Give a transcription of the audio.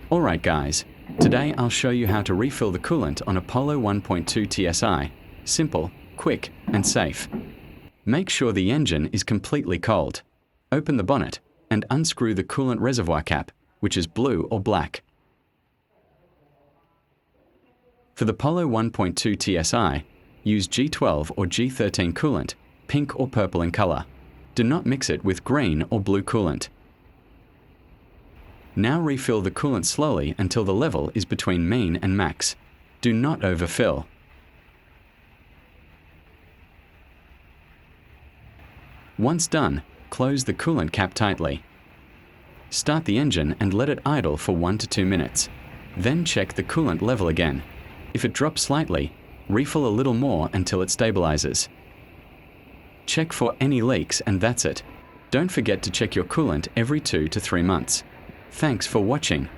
Alright guys, today I'll show you how to refill the coolant on a Polo 1.2 TSI. Simple, quick, and safe. Make sure the engine is completely cold. Open the bonnet and unscrew the coolant reservoir cap, which is blue or black. For the Polo 1.2 TSI, use G12 or G13 coolant, pink or purple in color. Do not mix it with green or blue coolant. Now refill the coolant slowly until the level is between mean and max. Do not overfill. Once done, close the coolant cap tightly. Start the engine and let it idle for 1 to 2 minutes. Then check the coolant level again. If it drops slightly, refill a little more until it stabilizes. Check for any leaks and that's it. Don't forget to check your coolant every 2 to 3 months. Thanks for watching.